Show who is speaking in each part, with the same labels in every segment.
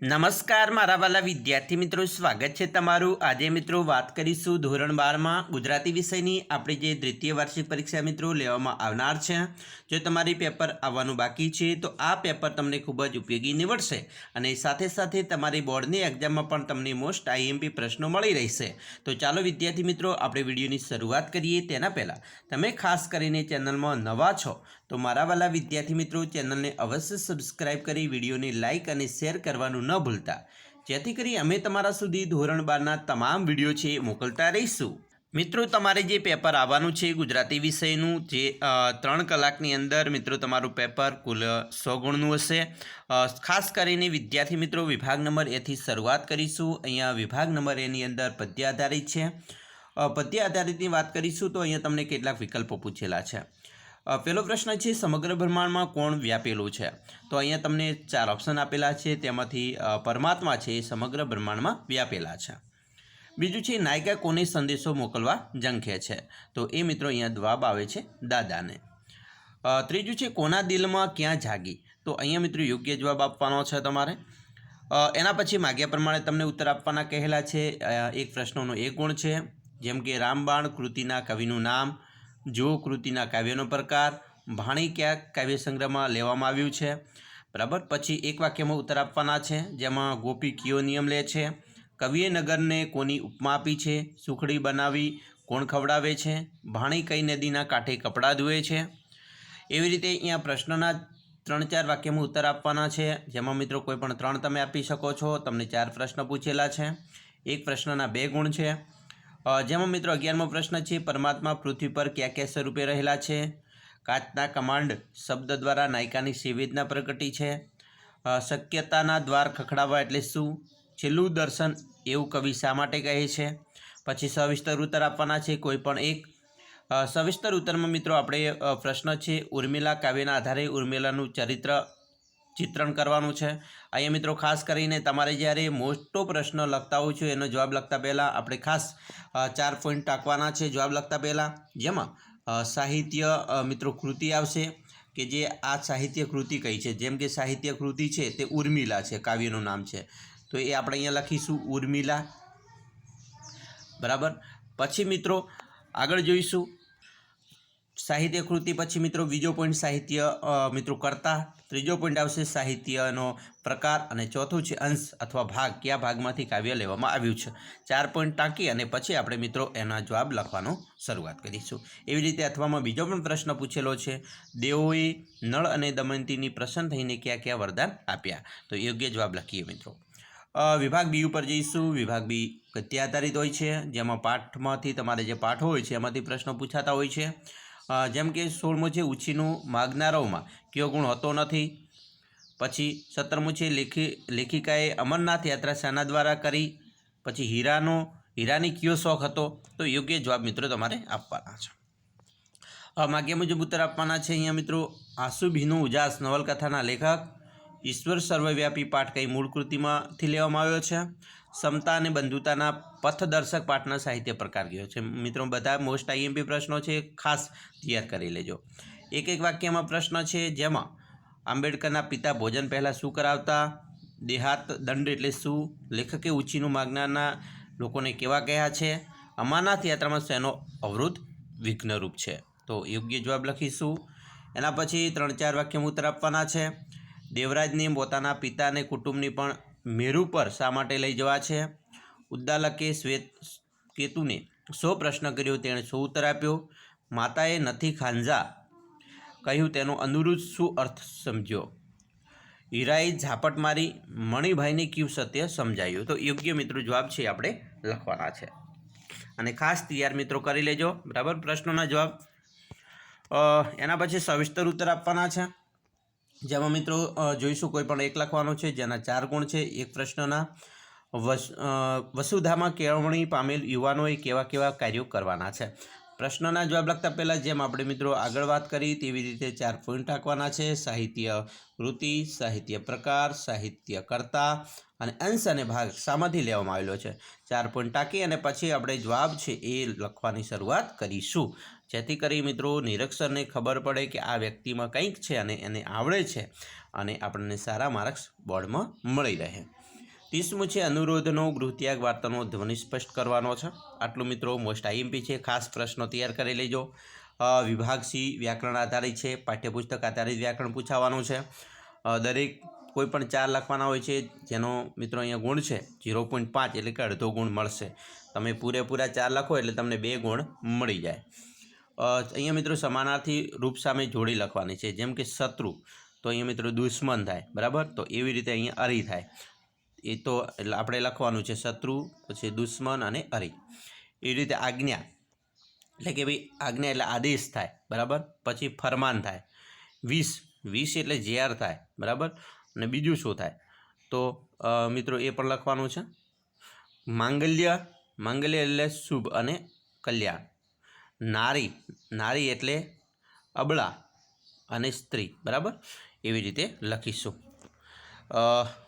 Speaker 1: નમસ્કાર મારા વાલા વિદ્યાર્થી મિત્રો, સ્વાગત છે તમારું। આજે મિત્રો વાત કરીશું ધોરણ 12માં ગુજરાતી વિષયની આપણી જે દ્વિતીય વાર્ષિક પરીક્ષા મિત્રો લેવામાં આવનાર છે। જો તમારી પેપર આવવાનું બાકી છે તો આ પેપર તમને ખૂબ જ ઉપયોગી નીવડશે અને સાથે સાથે તમારી બોર્ડની એક્ઝામમાં પણ તમને મોસ્ટ આઈએમપી પ્રશ્નો મળી રહેશે। તો ચાલો વિદ્યાર્થી મિત્રો આપણે વિડીયોની શરૂઆત કરીએ। તેના પહેલાં તમે ખાસ કરીને ચેનલમાં નવા છો તો મારા વાલા વિદ્યાર્થી મિત્રો ચેનલને અવશ્ય સબસ્ક્રાઇબ કરી વિડીયોને લાઇક અને શેર કરવાનું ન ભૂલતા, જેથી કરી અમે તમારા સુધી ધોરણ 12ના તમામ વિડીયો છે મોકલતા રહીશું। મિત્રો તમારે જે પેપર આવવાનું છે ગુજરાતી વિષયનું જે 3 કલાકની અંદર મિત્રો તમારું પેપર કુલ 100 ગુણનું હશે। ખાસ કરીને વિદ્યાર્થી મિત્રો વિભાગ નંબર એથી શરૂઆત કરીશું। અહીંયા વિભાગ નંબર એની અંદર પદ્ય આધારિત છે। પદ્ય આધારિતની વાત કરીશું તો અહીંયા તમને કેટલાક વિકલ્પો પૂછેલા છે। પહેલો પ્રશ્ન છે સમગ્ર બ્રહ્માંડમાં કોણ વ્યાપેલું છે? તો અહીંયા તમને 4 ઓપ્શન આપેલા છે, તેમાંથી પરમાત્મા છે એ સમગ્ર બ્રહ્માંડમાં વ્યાપેલા છે। બીજું છે નાયિકા કોને સંદેશો મોકલવા ઝંખે છે? તો એ મિત્રો અહીંયા જવાબ આવે છે દાદાને। ત્રીજું છે કોના દિલમાં ક્યાં જાગી? તો અહીંયા મિત્રો યોગ્ય જવાબ આપવાનો છે તમારે। એના પછી માગ્યા પ્રમાણે તમને ઉત્તર આપવાના કહેલા છે। એક પ્રશ્નોનો 1 ગુણ છે, જેમ કે રામબાણ કૃતિના કવિનું નામ, જો કૃતિના કાવ્યનો પ્રકાર, ભાણી કયા કાવ્ય સંગ્રહમાં લેવામાં આવ્યું છે, બરાબર। પછી એક વાક્યમાં ઉત્તર આપવાના છે, જેમાં ગોપી કયો નિયમ લે છે, કવિએ નગરને કોની ઉપમા આપી છે, સુખડી બનાવી કોણ ખવડાવે છે, ભાણી કઈ નદીના કાંઠે કપડાં ધુએ છે। એવી રીતે અહીંયા પ્રશ્નના 3-4 વાક્યમાં ઉત્તર આપવાના છે, જેમાં મિત્રો કોઈ પણ 3 તમે આપી શકો છો। તમને 4 પ્રશ્ન પૂછેલા છે। એક પ્રશ્નના 2 ગુણ છે, જેમાં મિત્રો 11મો પ્રશ્ન છે પરમાત્મા પૃથ્વી પર કયા કયા સ્વરૂપે રહેલા છે? કાચના કમાન્ડ શબ્દ દ્વારા નાયિકાની સંવેદના પ્રગટી છે। શક્યતાના દ્વાર ખખડાવવા એટલે શું? છેલ્લું દર્શન એવું કવિ શા માટે કહે છે? પછી સવિસ્તર ઉત્તર આપવાના છે કોઈ પણ એક। સવિસ્તર ઉત્તરમાં મિત્રો આપણે પ્રશ્ન છે ઉર્મિલા કાવ્યના આધારે ઉર્મિલાનું ચિત્રણ કરવાનું છે। અહીંયા મિત્રો ખાસ કરીને તમારે જ્યારે મોટો પ્રશ્ન લખતા હોય છો એનો જવાબ લખતા પહેલાં આપણે ખાસ 4 પોઈન્ટ ટાંકવાના છે જવાબ લખતા પહેલાં, જેમાં સાહિત્ય મિત્રો કૃતિ આવશે કે જે આ સાહિત્ય કૃતિ કઈ છે। જેમ કે સાહિત્ય કૃતિ છે તે ઉર્મિલા છે, કાવ્યનું નામ છે, તો એ આપણે અહીંયા લખીશું ઉર્મિલા, બરાબર। પછી મિત્રો આગળ જોઈશું સાહિત્ય કૃતિ, પછી મિત્રો બીજો પોઈન્ટ સાહિત્ય મિત્રો કરતા, ત્રીજો પોઈન્ટ આવશે સાહિત્યનો પ્રકાર અને ચોથું છે અંશ અથવા ભાગ, કયા ભાગમાંથી કાવ્ય લેવામાં આવ્યું છે। 4 પોઈન્ટ ટાંકી અને પછી આપણે મિત્રો એના જવાબ લખવાનો શરૂઆત કરીશું। એવી રીતે અથવામાં બીજો પણ પ્રશ્ન પૂછેલો છે દેવોએ નળ અને દમયંતીની પ્રસન્ન થઈને કયા કયા વરદાન આપ્યા? તો યોગ્ય જવાબ લખીએ મિત્રો। વિભાગ બી ઉપર જઈશું। વિભાગ બી ગદ્ય આધારિત હોય છે, જેમાં પાઠમાંથી તમારે જે પાઠો હોય છે એમાંથી પ્રશ્નો પૂછાતા હોય છે। જેમ કે 16મો છે ઉછીનું માગનારાઓમાં કયો ગુણ હોતો નથી? પછી 17મું છે લેખિકાએ અમરનાથ યાત્રા શાના દ્વારા કરી? પછી હીરાની કયો શોખ હતો? તો યોગ્ય જવાબ મિત્રો તમારે આપવાના છે। માગ્યા મુજબ ઉત્તર આપવાના છે અહીંયા મિત્રો। આંસુ ભીનું ઉજાસ નવલકથાના લેખક? ઈશ્વર સર્વવ્યાપી પાઠ કઈ મૂળ કૃતિમાંથી લેવામાં આવ્યો છે? સમતા અને બંધુતાના પથદર્શક પાઠના સાહિત્ય પ્રકાર કયો છે? મિત્રો બધા મોસ્ટ આઈએમપી પ્રશ્નો છે, ખાસ તૈયાર કરી લેજો। એક વાક્યમાં પ્રશ્ન છે, જેમાં આંબેડકરના પિતા ભોજન પહેલાં શું કરાવતા? દેહાત દંડ એટલે શું? લેખકે ઉછીનું માગનારના લોકોને કેવા કહ્યા છે? અમરનાથ યાત્રામાં શેનો અવરોધ વિઘ્નરૂપ છે? તો યોગ્ય જવાબ લખીશું। એના પછી 3-4 વાક્યમાં ઉત્તર આપવાના છે। દેવરાજને પોતાના પિતા અને કુટુંબની પણ મેરુ પર શા માટે લઈ જવા છે? ઉદ્દાલકે શ્વેત કેતુને શો પ્રશ્ન કર્યો, તેણે શો ઉત્તર આપ્યો? માતાએ નથી ખાંજા કહ્યું, તેનો અનુરૂપ શું અર્થ સમજ્યો? હીરાએ ઝાપટ મારી મણિભાઈને કયું સત્ય સમજાયું? તો યોગ્ય મિત્રો જવાબ છે આપણે લખવાના છે અને ખાસ તૈયાર મિત્રો કરી લેજો, બરાબર, પ્રશ્નોના જવાબ। એના પછી સવિસ્તર ઉત્તર આપવાના છે, જેમાં મિત્રો જોઈશું કોઈ પણ એક લખવાનો છે જેના 4 ગુણ છે। એક પ્રશ્નના વસુધામાં કેળવણી પામેલ યુવાનોએ કેવા કેવા કાર્યો કરવાના છે? પ્રશ્નના જવાબ લખતા પહેલાં જેમ આપણે મિત્રો આગળ વાત કરી તેવી રીતે 4 પોઈન્ટ ટાંકવાના છે। સાહિત્ય કૃતિ, સાહિત્ય પ્રકાર, સાહિત્ય કર્તા અને અંશ અને ભાગ શામાંથી લેવામાં આવેલો છે? 4 પોઈન્ટ ટાંકી અને પછી આપણે જવાબ છે એ લખવાની શરૂઆત કરીશું, જેથી કરી મિત્રો નિરીક્ષરને ખબર પડે કે આ વ્યક્તિમાં કંઈક છે અને એને આવડે છે અને આપણને સારા માર્ક્સ બોર્ડમાં મળી રહે। 30મું છે અનુરોધનો ગૃહત્યાગ વાર્તાનો ધ્વનિ સ્પષ્ટ કરવાનો છે। આટલું મિત્રો મોસ્ટ આઈએમપી છે, ખાસ પ્રશ્નો તૈયાર કરી લેજો। વિભાગ સી વ્યાકરણ આધારિત છે, પાઠ્યપુસ્તક આધારિત વ્યાકરણ પૂછાવાનું છે। દરેક કોઈ પણ 4 લખવાના હોય છે, જેનો મિત્રો અહીંયા ગુણ છે 0.5 એટલે કે અડધો ગુણ મળશે। તમે પૂરેપૂરા 4 લખો એટલે તમને 2 ગુણ મળી જાય। અહીંયા મિત્રો સમાનાર્થી રૂપ સામે જોડી લખવાની છે, જેમ કે શત્રુ તો અહીંયા મિત્રો દુશ્મન થાય, બરાબર। તો એવી રીતે અહીંયા અરી થાય, એ તો એટલે આપણે લખવાનું છે શત્રુ, પછી દુશ્મન અને અરી। એવી રીતે આજ્ઞા એટલે કે ભાઈ આજ્ઞા એટલે આદેશ થાય, બરાબર। પછી ફરમાન થાય। વિષ એટલે ઝેર થાય, બરાબર। અને બીજું શું થાય તો મિત્રો એ પણ લખવાનું છે। માંગલ્ય એટલે શુભ અને કલ્યાણ। નારી એટલે અબળા અને સ્ત્રી, બરાબર। એવી રીતે લખીશું,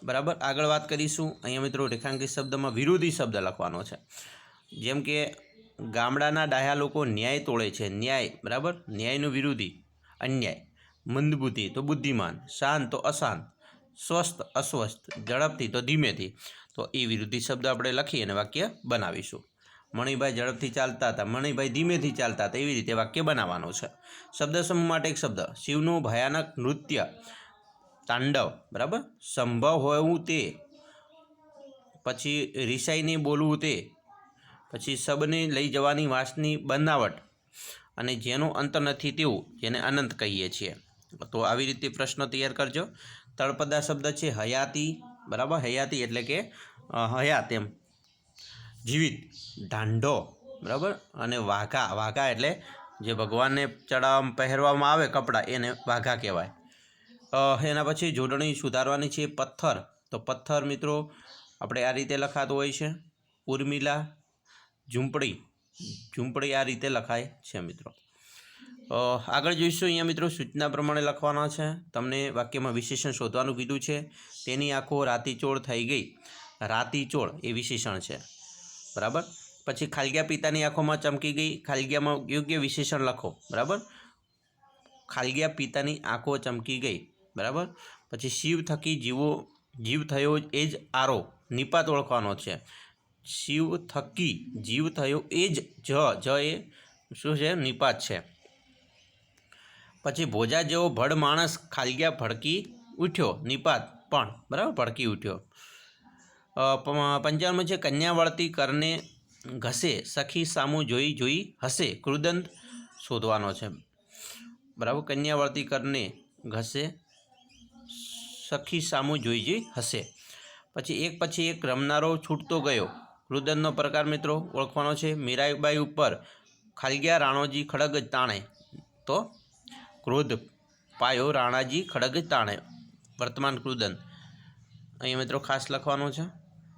Speaker 1: બરાબર। આગળ વાત કરીશું। અહીંયા મિત્રો રેખાંકિત શબ્દમાં વિરોધી શબ્દ લખવાનો છે, જેમ કે ગામડાના ડાહ્યા લોકો ન્યાય તોળે છે, ન્યાય, બરાબર। ન્યાયનું વિરોધી અન્યાય। મંદબુદ્ધિ તો બુદ્ધિમાન, શાંત તો અશાંત, સ્વસ્થ અસ્વસ્થ, ઝડપથી તો ધીમેથી। તો એ વિરોધી શબ્દ આપણે લખી અને વાક્ય બનાવીશું। મણિભાઈ ઝડપથી ચાલતા હતા, મણિભાઈ ધીમેથી ચાલતા હતા, એવી રીતે વાક્ય બનાવવાનું છે। શબ્દ સમૂહ માટે એક શબ્દ, શિવનું ભયાનક નૃત્ય તાંડવ, બરાબર। સંભવ હોવું તે, પછી રિસાઈને બોલવું તે, પછી શબને લઈ જવાની વાંસની બનાવટ, અને જેનો અંત નથી તેવું, જેને અનંત કહીએ છીએ। તો આવી રીતે પ્રશ્નો તૈયાર કરજો। તળપદા શબ્દ છે હયાતી, બરાબર। હયાતી એટલે કે હયાત એમ જીવિત, ઢાંઢો, બરાબર। અને વાઘા એટલે જે ભગવાનને ચડાવવામાં પહેરવામાં આવે કપડાં, એને વાઘા કહેવાય। એના પછી જોડણી સુધારવાની છે પથ્થર, તો પથ્થર મિત્રો આપણે આ રીતે લખાતું હોય છે। ઉર્મિલા ઝૂંપડી આ રીતે લખાય છે મિત્રો। આગળ જોઈશું। અહીંયા મિત્રો સૂચના પ્રમાણે લખવાના છે। તમને વાક્યમાં વિશેષણ શોધવાનું કીધું છે। તેની આંખો રાતીચોળ થઈ ગઈ, રાતીચોળ એ વિશેષણ છે, બરાબર। પછી ખાલગ્યા પિતાની આંખોમાં ચમકી ગઈ, ખાલગ્યામાં યોગ્ય વિશેષણ લખો, બરાબર। ખાલગ્યા પિતાની આંખો ચમકી ગઈ, બરાબર। પછી શિવ થકી જીવ થયો એ જ આરો, નિપાત ઓળખવાનો છે। શિવ થકી જીવ થયો એ જ એ શું છે, નિપાત છે। પછી ભોજા જેવો ભડ માણસ ખાલગ્યા ભડકી ઉઠ્યો, નિપાત પણ, બરાબર, ભડકી ઉઠ્યો। 55 છે કન્યા વળતી કરને ઘસે, સખી સામું જોઈ હસે, કૃદંત શોધવાનો છે, બરાબર। કન્યા વળતી કરને ઘસે, સખી સામું જોઈ હસે। પછી એક રમનારો છૂટતો ગયો, કૃદંતનો પ્રકાર મિત્રો ઓળખવાનો છે। મીરાબાઈ ઉપર ખાલગ્યા રાણોજી ખડગ તાણે, તો ક્રોધ પાયો રાણાજી ખડગ તાણે, વર્તમાન કૃદંત અહીંયા મિત્રો ખાસ લખવાનું છે।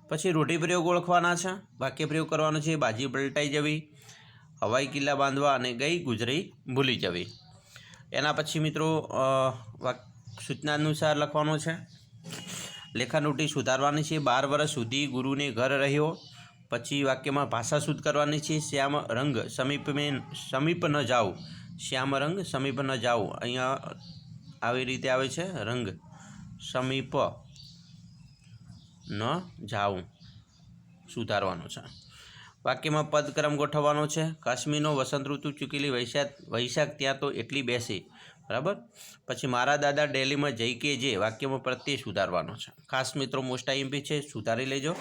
Speaker 1: પછી રૂઢિપ્રયોગ ઓળખવાના છે, વાક્ય પ્રયોગ કરવાનો છે। બાજી પલટાઈ જવી, હવાઈ કિલ્લા બાંધવા, અને ગઈ ગુજરી ભૂલી જવી। એના પછી મિત્રો સૂચના અનુસાર લખવાનું છે। લેખન ત્રુટિ સુધારવાની છે। 12 વર્ષ સુધી ગુરુને ઘર રહ્યો, પછી વાક્યમાં ભાષા શુદ્ધ કરવાની છે। શ્યામ રંગ સમીપ ન જાઉં, શ્યામ રંગ સમીપ ન જાઉં, અહીંયા આવી રીતે આવે છે, રંગ સમીપ ન જાઉં, સુધારવાનું છે। વાક્યમાં પદક્રમ ગોઠવવાનો છે। કાશ્મીરનો વસંત ઋતુ ચૂકેલી વૈશાખ ત્યાં તો એટલી બેસી, બરાબર। પછી મારા દાદા દિલ્હીમાં જઈ કે જે, વાક્યમાં પ્રત્યય સુધારવાનો છે। ખાસ મિત્રો મોસ્ટ આઈએમપી છે, સુધારી લેજો।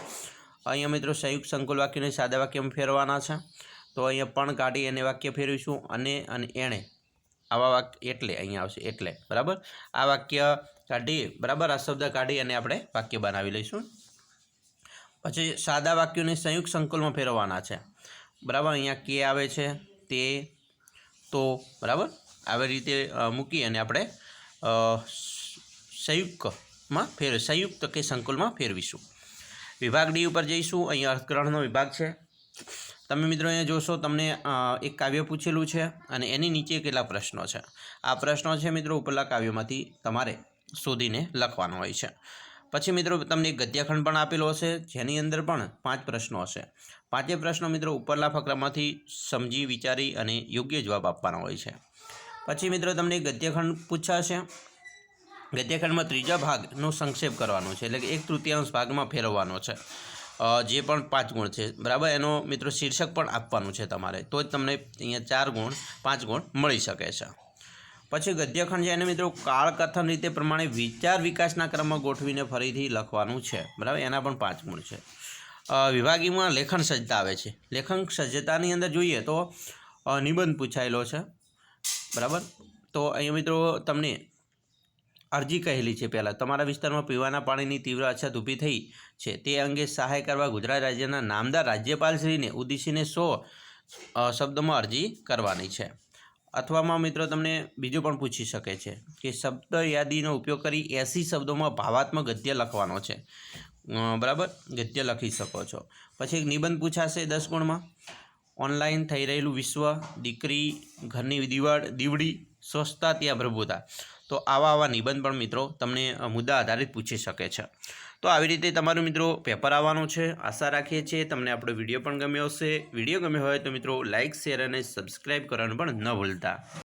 Speaker 1: અહીંયા મિત્રો સંયુક્ત સંકુલ વાક્યને સાદા વાક્યમાં ફેરવાના છે। તો અહીંયા પણ કાઢી અને વાક્ય ફેરવીશું, અને એણે, આવા વાક્ય એટલે અહીંયા આવશે એટલે, બરાબર। આ વાક્ય કાઢી, બરાબર, આ શબ્દ કાઢી અને આપણે વાક્ય બનાવી લઈશું। પછી સાદા વાક્યોને સંયુક્ત સંકુલમાં ફેરવવાના છે, બરાબર। અહીંયા કે આવે છે, તે, તો, બરાબર, આવી રીતે મૂકી અને આપણે સંયુક્ત કે સંકુલમાં ફેરવીશું। વિભાગ ડી ઉપર જઈશું। અહીંયા અર્થગ્રહણનો વિભાગ છે। તમે મિત્રો અહીંયા જોશો, તમને એક કાવ્ય પૂછેલું છે અને એની નીચે કેટલા પ્રશ્નો છે। આ પ્રશ્નો છે મિત્રો ઉપરલા કાવ્યમાંથી તમારે શોધીને લખવાનો હોય છે। પછી મિત્રો તમને એક ગદ્યખંડ પણ આપેલો હશે, જેની અંદર પણ 5 પ્રશ્નો હશે। 5 પ્રશ્નો મિત્રો ઉપરલા ફકરામાંથી સમજી વિચારી અને યોગ્ય જવાબ આપવાનો હોય છે। પછી મિત્રો તમને ગદ્યખંડ પૂછાશે, ગદ્યખંડમાં ત્રીજા ભાગનો સંક્ષેપ કરવાનો છે, એટલે કે 1/3 ભાગમાં ફેરવવાનો છે. જે પણ 5 ગુણ છે, બરાબર. એનો મિત્રો શીર્ષક પણ આપવાનું છે તમારે, તો જ તમને અહીંયા 4 ગુણ 5 ગુણ મળી શકે છે. પછી ગદ્યખંડ છે એને મિત્રો કાળકથન રીતે પ્રમાણે વિચાર વિકાસના ક્રમમાં ગોઠવીને ફરીથી લખવાનું છે, બરાબર. એના પણ 5 ગુણ છે. વિભાગીમાં લેખન સજ્જતા આવે છે. લેખન સજ્જતાની અંદર જોઈએ તો નિબંધ પૂછાયેલો છે, બરાબર. તો અહીંયા મિત્રો તમને અરજી કહેલી છે. પહેલાં તમારા વિસ્તારમાં પીવાના પાણીની તીવ્ર અછત ઊભી થઈ છે, તે અંગે સહાય કરવા ગુજરાત રાજ્યના નામદાર રાજ્યપાલશ્રીને ઉદ્દેશીને 100 શબ્દોમાં અરજી કરવાની છે. અથવામાં મિત્રો તમને બીજું પણ પૂછી શકે છે કે શબ્દ યાદીનો ઉપયોગ કરી 80 શબ્દોમાં ભાવાત્મક ગદ્ય લખવાનો છે, બરાબર. ગદ્ય લખી શકો છો. પછી એક નિબંધ પૂછાશે 10 ગુણમાં. ઓનલાઈન થઈ રહેલું વિશ્વ, દીકરી, ઘરની દીવડી, સ્વચ્છતા ત્યાં પ્રભુતા. તો આવા નિબંધ પણ મિત્રો તમને મુદ્દા આધારિત પૂછી શકે છે. તો આવી રીતે તમારું મિત્રો પેપર આવવાનું છે. આશા રાખીએ છીએ તમને આપણો વિડીયો પણ ગમ્યો હશે. વિડીયો ગમ્યો હોય તો મિત્રો લાઇક, શેર અને સબસ્ક્રાઈબ કરવાનું પણ ન ભૂલતા.